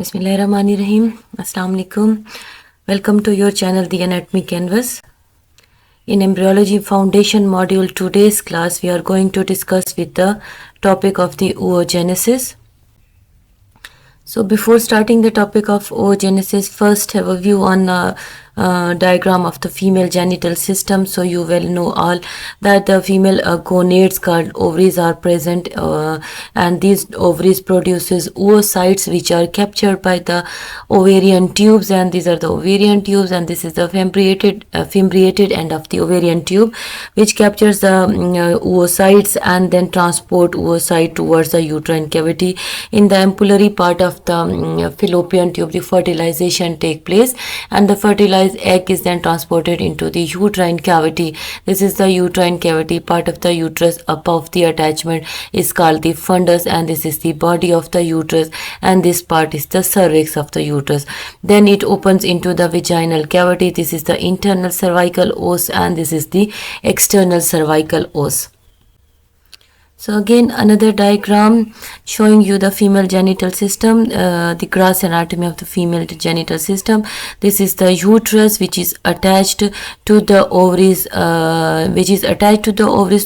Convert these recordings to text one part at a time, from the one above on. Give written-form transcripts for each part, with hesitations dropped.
Bismillahirrahmanirrahim. Assalamu alaikum. Welcome to your channel, The Anatomy Canvas. In Embryology Foundation module, today's class, we are going to discuss with the topic of the oogenesis. So before starting the topic of oogenesis, first have a view on diagram of the female genital system. So you will know all that the female gonads called ovaries are present, and these ovaries produces oocytes which are captured by the ovarian tubes, and these are the ovarian tubes, and this is the fimbriated end of the ovarian tube which captures the oocytes and then transport oocyte towards the uterine cavity. In the ampullary part of the fallopian tube, the fertilization take place, and the fertilized egg is then transported into the uterine cavity. This is the uterine cavity. Part of the uterus above the attachment is called the fundus, and this is the body of the uterus, and this part is the cervix of the uterus. Then it opens into the vaginal cavity. This is the internal cervical os, and this is the external cervical os. So again, another diagram showing you the female genital system, the gross anatomy of the female genital system. This is the uterus which is attached to the ovaries,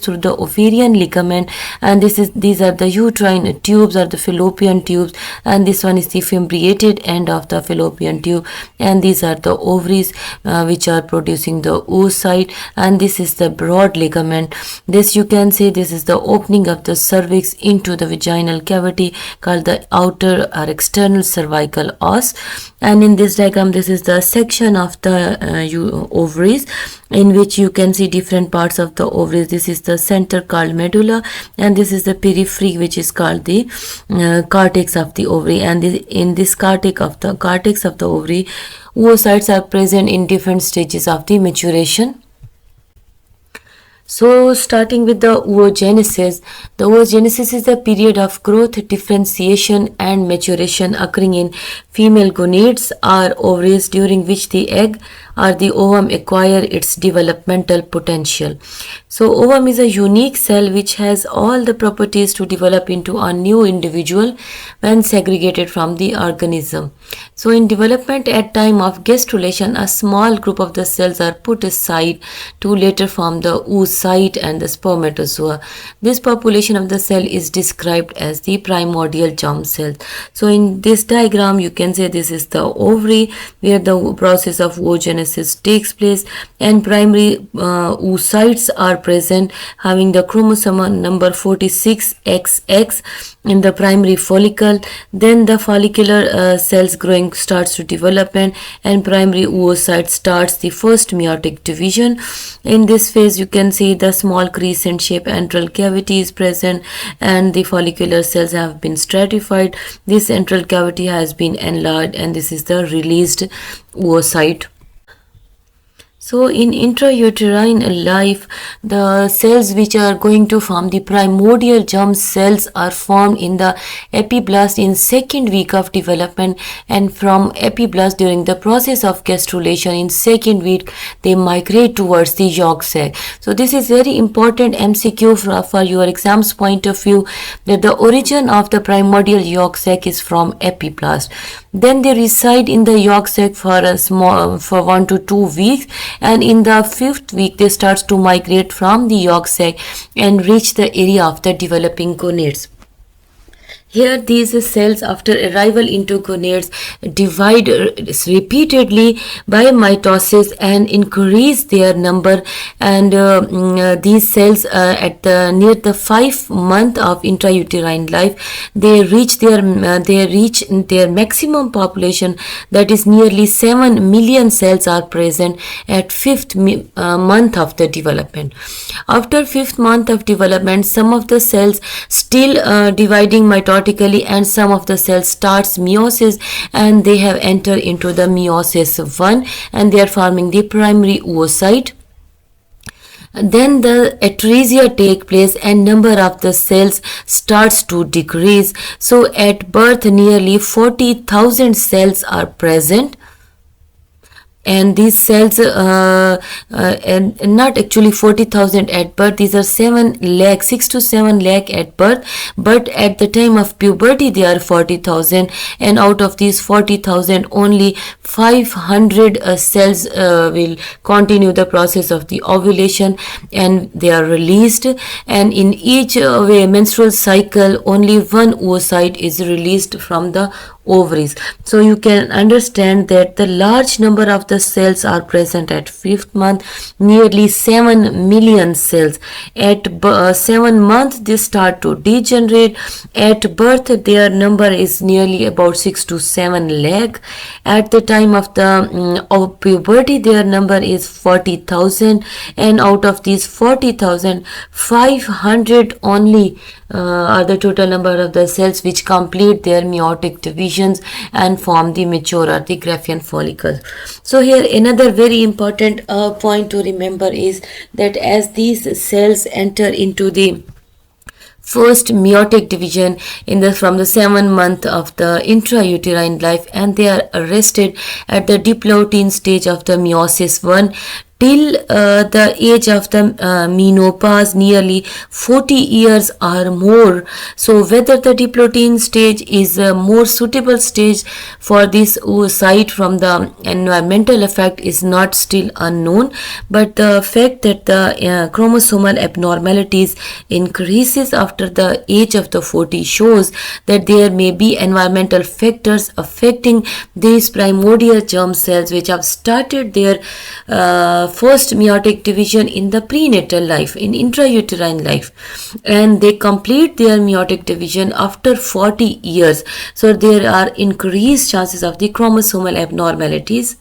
through the ovarian ligament, and these are the uterine tubes or the fallopian tubes, and this one is the fimbriated end of the fallopian tube, and these are the ovaries which are producing the oocyte, and this is the broad ligament. This you can say this is the opening of the cervix into the vaginal cavity called the outer or external cervical os. And in this diagram, this is the section of the ovaries, in which you can see different parts of the ovaries. This is the center called medulla, and this is the periphery which is called the cortex of the ovary. And in this cortex of the ovary, oocytes are present in different stages of the maturation. So starting with the oogenesis, the oogenesis is the period of growth, differentiation and maturation occurring in female gonads or ovaries, during which the egg or the ovum acquire its developmental potential. So ovum is a unique cell which has all the properties to develop into a new individual when segregated from the organism. So in development at time of gastrulation, a small group of the cells are put aside to later form the oocyte and the spermatozoa. This population of the cell is described as the primordial germ cells. So in this diagram, you can say this is the ovary where the process of oogenesis takes place, and primary oocytes are present having the chromosome number 46XX in the primary follicle. Then the follicular cells growing starts to development, and primary oocyte starts the first meiotic division. In this phase, you can see the small crescent shape enteral cavity is present, and the follicular cells have been stratified. This enteral cavity has been enlarged, and this is the released oocyte. So in intrauterine life, the cells which are going to form the primordial germ cells are formed in the epiblast in second week of development, and from epiblast during the process of gastrulation in second week they migrate towards the yolk sac. So this is very important MCQ for your exams point of view, that the origin of the primordial yolk sac is from epiblast. Then they reside in the yolk sac for 1 to 2 weeks, and in the 5th week they start to migrate from the yolk sac and reach the area of the developing gonads. Here these cells after arrival into gonads divide repeatedly by mitosis and increase their number, and these cells near the 5 month of intrauterine life they reach their maximum population, that is nearly 7 million cells are present at 5th month of the development. After 5th month of development, some of the cells still dividing mitotically, and some of the cells starts meiosis, and they have entered into the meiosis 1, and they are forming the primary oocyte. Then the atresia take place and number of the cells starts to decrease. So at birth nearly 40,000 cells are present. and these cells and not actually 40,000 at birth. These are 6 to 7 lakh at birth, but at the time of puberty they are 40,000, and out of these 40,000 only 500 cells will continue the process of the ovulation and they are released, and in each menstrual cycle only one oocyte is released from the ovaries. So you can understand that the large number of the cells are present at 5th month, nearly 7 million cells. At 7 months they start to degenerate. At birth their number is nearly about 6 to 7 lakh. At the time of the of puberty their number is 40,000, and out of these 40,000, 500 only are the total number of the cells which complete their meiotic divisions and form the mature or the Graphene follicle. So here another very important point to remember is that as these cells enter into the first meiotic division from the 7th month of the intrauterine life, and they are arrested at the diplotin stage of the meiosis 1 till the age of the menopause, nearly 40 years or more. So whether the diplotin stage is a more suitable stage for this oocyte from the environmental effect is not still unknown, but the fact that the chromosomal abnormalities increases after the age of the 40 shows that there may be environmental factors affecting these primordial germ cells which have started their first meiotic division in the prenatal life, in intrauterine life, and they complete their meiotic division after 40 years. So there are increased chances of the chromosomal abnormalities.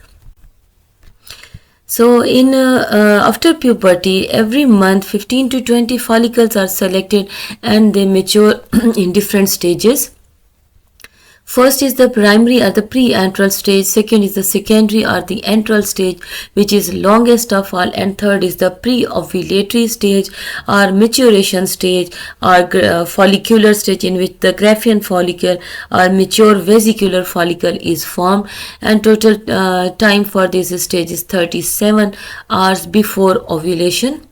So in after puberty, every month 15 to 20 follicles are selected and they mature in different stages. First is the primary or the pre-enteral stage, second is the secondary or the enteral stage, which is longest of all, and third is the pre-ovulatory stage or maturation stage or follicular stage, in which the Graphene follicle or mature vesicular follicle is formed, and total time for this stage is 37 hours before ovulation.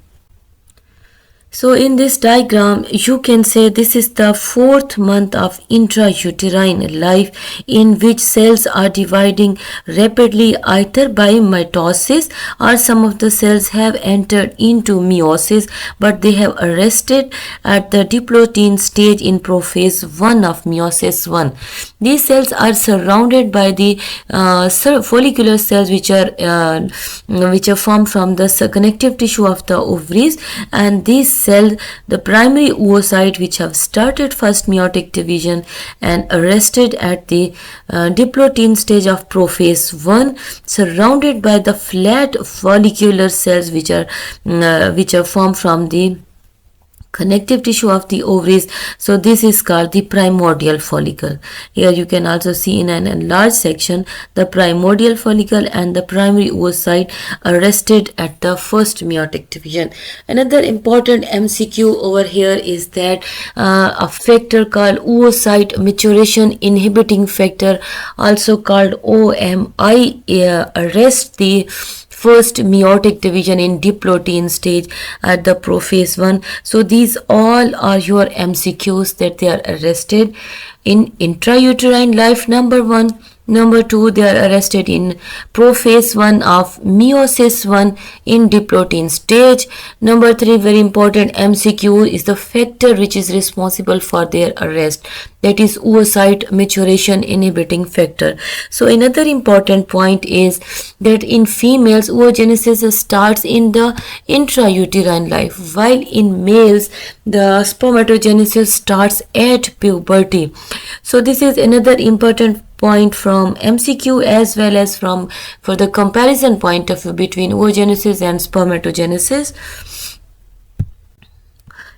So in this diagram, you can say this is the 4th month of intrauterine life, in which cells are dividing rapidly either by mitosis or some of the cells have entered into meiosis, but they have arrested at the diplotin stage in prophase 1 of meiosis 1. These cells are surrounded by the follicular cells which are formed from the connective tissue of the ovaries, and these cell, the primary oocyte which have started first meiotic division and arrested at the diplotin stage of prophase 1, surrounded by the flat follicular cells which are formed from the connective tissue of the ovaries. So this is called the primordial follicle. Here you can also see in an enlarged section the primordial follicle and the primary oocyte arrested at the first meiotic division. Another important MCQ over here is that a factor called oocyte maturation inhibiting factor, also called OMI, arrests the first meiotic division in diplotin stage at the prophase 1. So these all are your MCQs that they are arrested in intrauterine life, number 1. Number 2, they are arrested in prophase 1 of meiosis 1 in diplotin stage. Number 3, very important MCQ, is the factor which is responsible for their arrest, that is oocyte maturation inhibiting factor. So another important point is that in females, oogenesis starts in the intrauterine life, while in males the spermatogenesis starts at puberty. So this is another important point from MCQ as well as for the comparison point of view between oogenesis and spermatogenesis.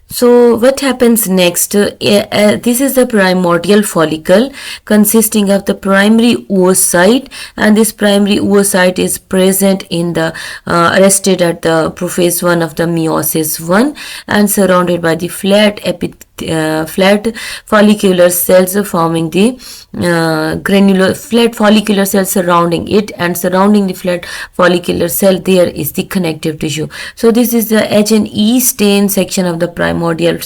So what happens next? This is the primordial follicle consisting of the primary oocyte, and this primary oocyte is present in the arrested at the prophase 1 of the meiosis 1 and surrounded by the flat flat follicular cells forming the granular flat follicular cells surrounding it, and surrounding the flat follicular cell there is the connective tissue. So this is the H and E stain section of the primordial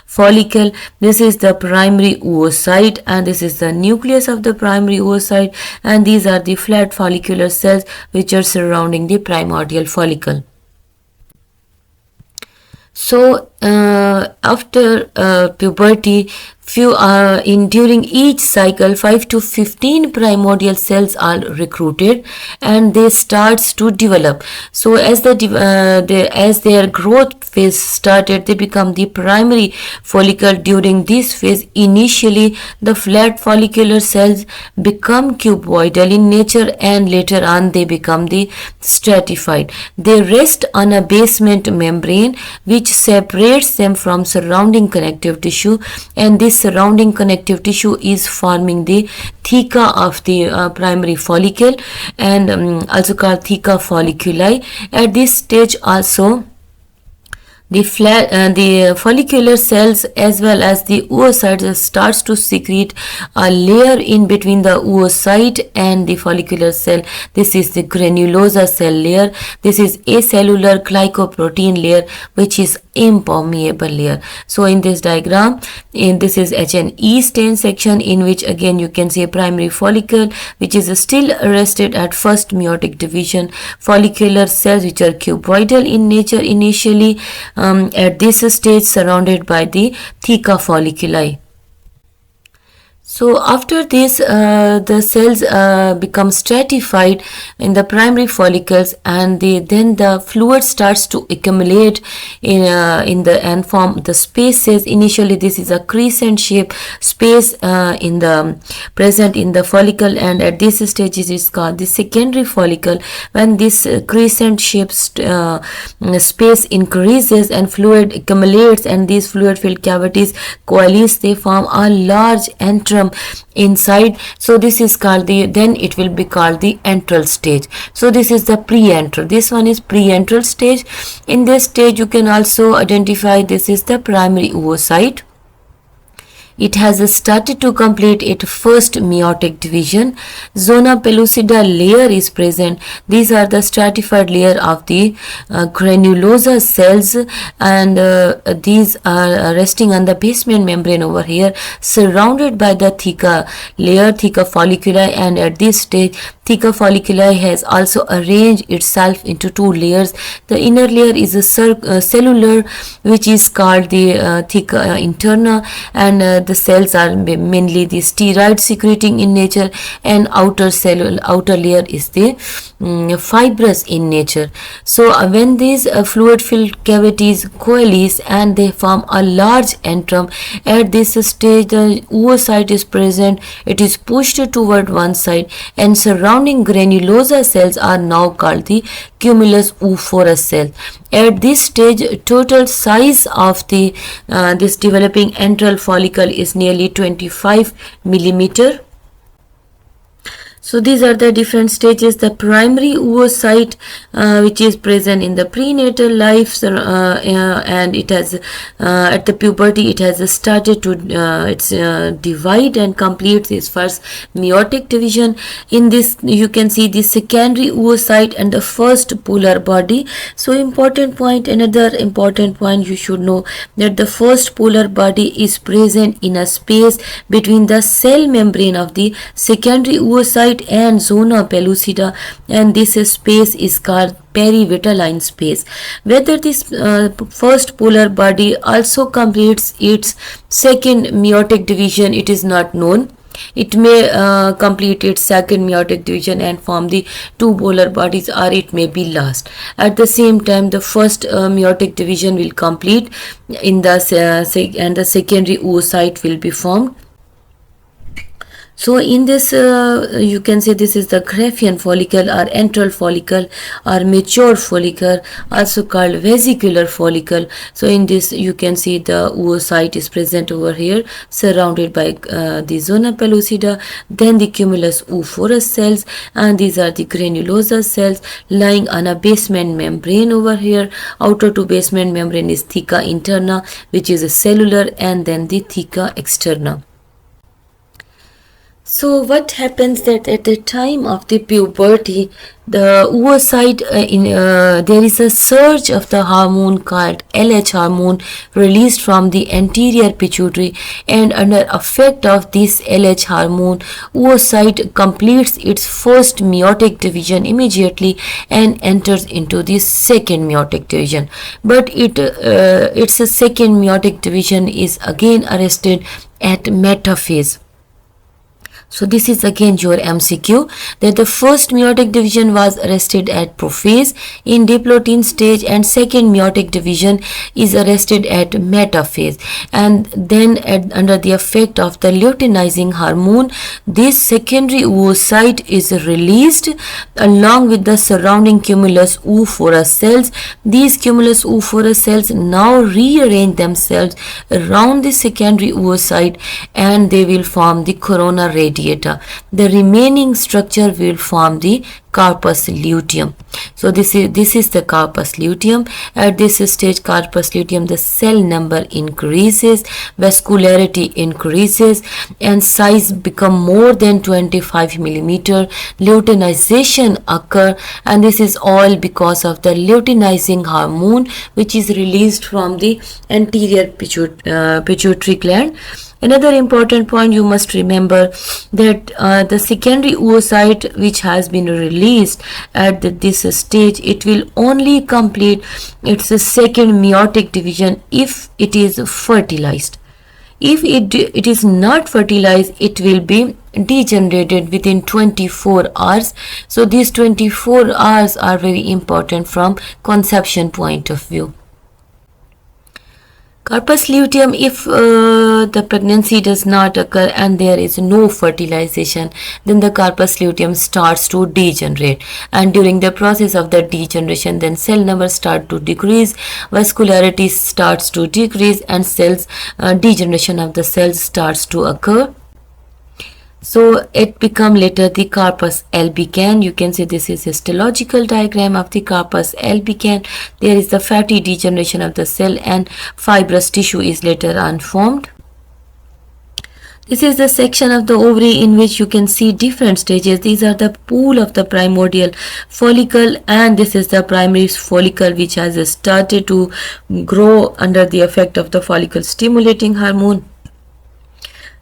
follicle. This is the primary oocyte, and this is the nucleus of the primary oocyte, and these are the flat follicular cells which are surrounding the primordial follicle. So after puberty, during each cycle 5 to 15 primordial cells are recruited and they starts to develop. So as as their growth phase started, they become the primary follicle. During this phase, initially the flat follicular cells become cuboidal in nature, and later on they become the stratified. They rest on a basement membrane which separates them from surrounding connective tissue, and this surrounding connective tissue is forming the theca of the primary follicle, and also called theca folliculi. At this stage also the follicular cells as well as the oocytes starts to secrete a layer in between the oocyte and the follicular cell. This is the granulosa cell layer. This is acellular glycoprotein layer, which is impermeable layer. So in this diagram, this is H and E stain section, in which again you can see a primary follicle which is still arrested at first meiotic division, follicular cells which are cuboidal in nature initially, at this stage surrounded by the theca folliculi. So after this, the cells become stratified in the primary follicles, and then the fluid starts to accumulate and form the spaces. Initially, this is a crescent shape space present in the follicle, and at this stage it is called the secondary follicle. When this crescent shape space increases and fluid accumulates, and these fluid filled cavities coalesce, they form a large antrum inside. So this is called then it will be called the enteral stage. So this is the pre-enteral. This one is pre-enteral stage. In this stage you can also identify this is the primary oocyte. It has started to complete its first meiotic division. Zona pellucida layer is present. These are the stratified layer of the granulosa cells, and these are resting on the basement membrane over here, surrounded by the theca layer, theca folliculi, and at this stage theca folliculi has also arranged itself into two layers. The inner layer is a cellular, which is called the theca interna, and the cells are mainly the steroid secreting in nature, and outer layer is the fibrous in nature. So when these fluid filled cavities coalesce and they form a large antrum, at this stage the oocyte is present. It is pushed toward one side, and surrounding granulosa cells are now called the cumulus oophorus cell. At this stage, total size of the this developing enteral follicle is nearly 25 millimeter. So these are the different stages. The primary oocyte, which is present in the prenatal life, and it has at the puberty it has started to divide and complete its first meiotic division. In this you can see the secondary oocyte and the first polar body. So another important point you should know, that the first polar body is present in a space between the cell membrane of the secondary oocyte and zona pellucida, and this space is called perivitelline space. Whether this first polar body also completes its second meiotic division, it is not known. It may complete its second meiotic division and form the two polar bodies, or it may be last. At the same time, the first meiotic division will complete in the and the secondary oocyte will be formed. So in this, you can say this is the Graphene follicle or enteral follicle or mature follicle, also called vesicular follicle. So in this, you can see the oocyte is present over here, surrounded by the zona pellucida, then the cumulus oophorus cells, and these are the granulosa cells lying on a basement membrane over here. Outer to basement membrane is theca interna, which is a cellular, and then the theca externa. So what happens that at the time of the puberty, the oocyte there is a surge of the hormone called LH hormone released from the anterior pituitary, and under effect of this LH hormone, oocyte completes its first meiotic division immediately and enters into the second meiotic division. But its second meiotic division is again arrested at metaphase. So this is again your MCQ, that the first meiotic division was arrested at prophase in diplotin stage, and second meiotic division is arrested at metaphase, and then under the effect of the luteinizing hormone, this secondary oocyte is released along with the surrounding cumulus oophorus cells. These cumulus oophorus cells now rearrange themselves around the secondary oocyte, and they will form the corona radiata. The remaining structure will form the corpus luteum. So this is the corpus luteum. At this stage, corpus luteum, the cell number increases, vascularity increases, and size become more than 25 millimeter. Luteinization occur, and this is all because of the luteinizing hormone which is released from the anterior pituitary gland. Another important point you must remember, that the secondary oocyte which has been released at this stage, it will only complete its second meiotic division if it is fertilized. If it is not fertilized, it will be degenerated within 24 hours. So these 24 hours are very important from conception point of view. Corpus luteum, if the pregnancy does not occur and there is no fertilization, then the corpus luteum starts to degenerate, and during the process of the degeneration, then cell numbers start to decrease, vascularity starts to decrease, and degeneration of the cells starts to occur. So it become later the corpus albicans. You can say this is histological diagram of the corpus albicans. There is the fatty degeneration of the cell, and fibrous tissue is later on formed. This is the section of the ovary in which you can see different stages. These are the pool of the primordial follicle, and this is the primary follicle which has started to grow under the effect of the follicle stimulating hormone.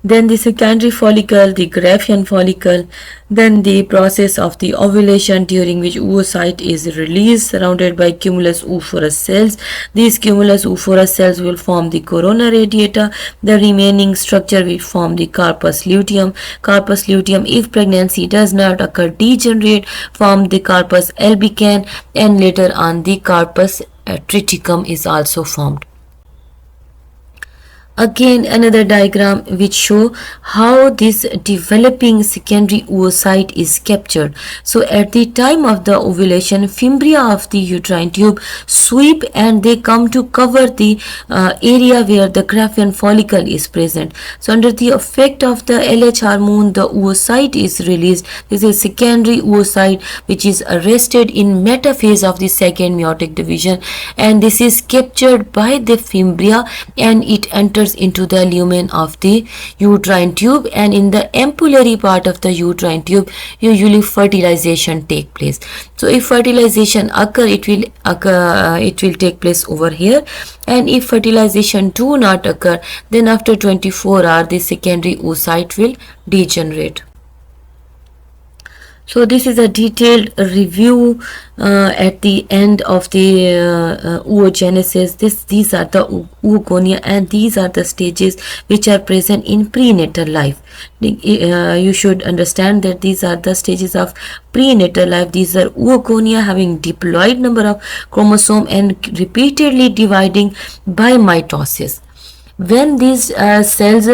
Then the secondary follicle, the Graphene follicle, then the process of the ovulation, during which oocyte is released surrounded by cumulus oophorus cells. These cumulus oophorus cells will form the corona radiata. The remaining structure will form the corpus luteum. Corpus luteum, if pregnancy does not occur, degenerate, form the corpus albicans, and later on the corpus triticum is also formed. Again, another diagram which show how this developing secondary oocyte is captured. So at the time of the ovulation, fimbria of the uterine tube sweep and they come to cover the area where the Graphene follicle is present. So under the effect of the LH hormone, the oocyte is released. This is secondary oocyte which is arrested in metaphase of the second meiotic division, and this is captured by the fimbria and it enters into the lumen of the uterine tube, and in the ampullary part of the uterine tube usually fertilization take place. So if fertilization occur, it will take place over here, and if fertilization do not occur, then after 24 hours the secondary oocyte will degenerate. So this is a detailed review at the end of the oogenesis. These are the oogonia, and these are the stages which are present in prenatal life. You should understand that these are the stages of prenatal life. These are oogonia, having diploid number of chromosome and repeatedly dividing by mitosis. When these cells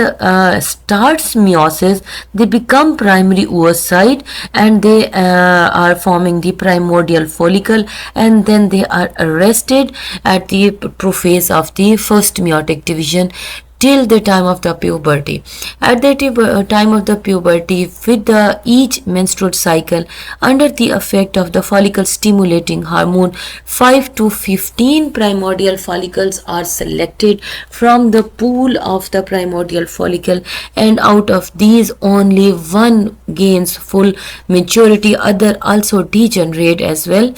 starts meiosis, they become primary oocyte, and they are forming the primordial follicle, and then they are arrested at the prophase of the first meiotic division till the time of the puberty. At the time of the puberty, with the each menstrual cycle, under the effect of the follicle stimulating hormone, 5 to 15 primordial follicles are selected from the pool of the primordial follicle, and out of these only one gains full maturity, other also degenerate as well.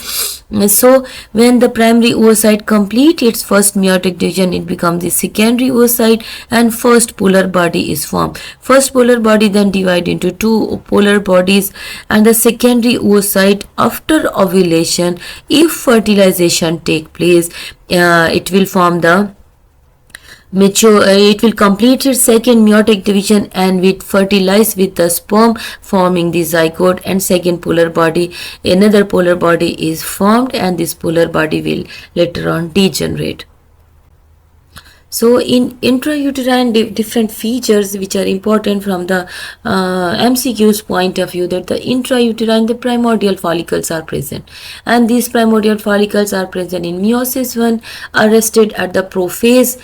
So when the primary oocyte completes its first meiotic division, it becomes the secondary oocyte, and first polar body is formed. First polar body then divide into two polar bodies, and the secondary oocyte, after ovulation, if fertilization take place, it will form the it will complete its second meiotic division and will fertilize with the sperm, forming the zygote, and second polar body, another polar body is formed, and this polar body will later on degenerate. So in intrauterine, different features which are important from the MCQ's point of view, that the intrauterine, the primordial follicles are present, and these primordial follicles are present in meiosis 1, arrested at the prophase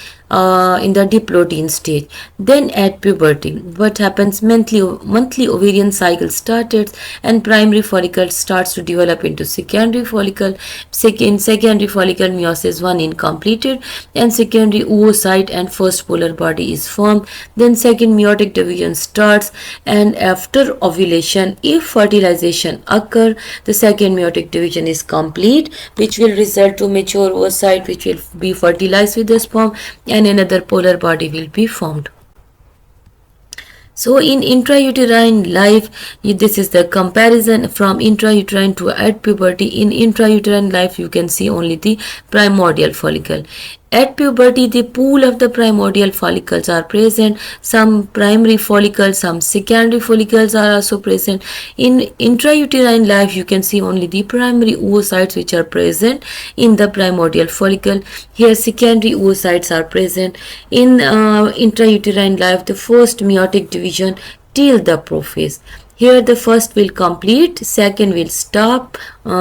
in the diploidine stage. Then at puberty, what happens? Monthly ovarian cycle started, and primary follicle starts to develop into secondary follicle. Secondary follicle, meiosis 1 incompleted, and secondary oocyte and first polar body is formed. Then second meiotic division starts, and after ovulation, if fertilization occur, the second meiotic division is complete, which will result to mature oocyte, which will be fertilized with the sperm, and another polar body will be formed. So in intrauterine life, this is the comparison from intrauterine to at puberty. In intrauterine life, you can see only the primordial follicle. At puberty, the pool of the primordial follicles are present. Some primary follicles, some secondary follicles are also present. In intrauterine life, you can see only the primary oocytes which are present in the primordial follicle. Here, secondary oocytes are present. In intrauterine life, the first meiotic division till the prophase. Here the first will complete, second will stop,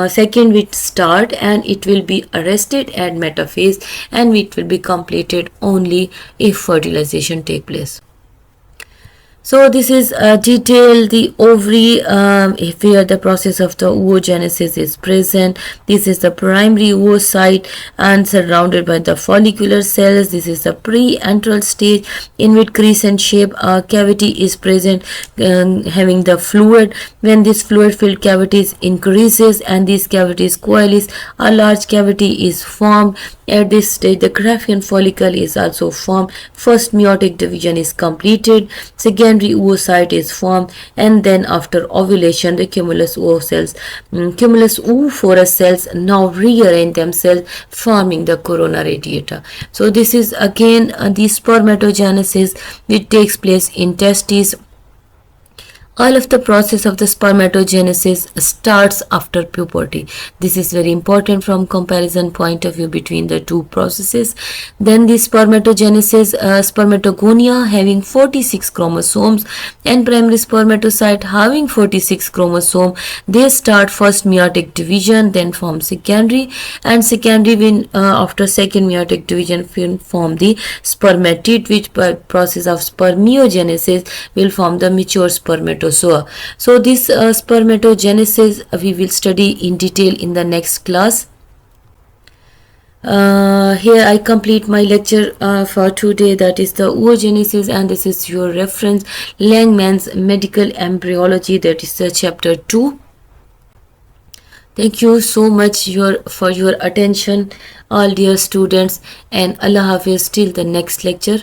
second will start, and it will be arrested at metaphase, and it will be completed only if fertilization take place. So this is detail the ovary, where the process of the oogenesis is present. This is the primary oocyte and surrounded by the follicular cells. This is the pre-enteral stage in which crescent shape cavity is present, having the fluid. When this fluid filled cavities increases and these cavities coalesce, a large cavity is formed. At this stage, the Graphene follicle is also formed. First meiotic division is completed. Secondary oocyte is formed, and then after ovulation, the cumulus oophorus cells now rearrange themselves, forming the corona radiata. So this is again the spermatogenesis which takes place in testes. All of the process of the spermatogenesis starts after puberty. This is very important from comparison point of view between the two processes. Then the spermatogenesis, spermatogonia having 46 chromosomes and primary spermatocyte having 46 chromosomes. They start first meiotic division, then form secondary, and secondary will after second meiotic division will form the spermatid, which by process of spermiogenesis will form the mature spermatozoa. So this spermatogenesis we will study in detail in the next class. Here I complete my lecture for today, that is the oogenesis, and this is your reference, Langman's Medical Embryology, that is the chapter 2. Thank you so much for your attention, all dear students, and Allah Hafiz till the next lecture.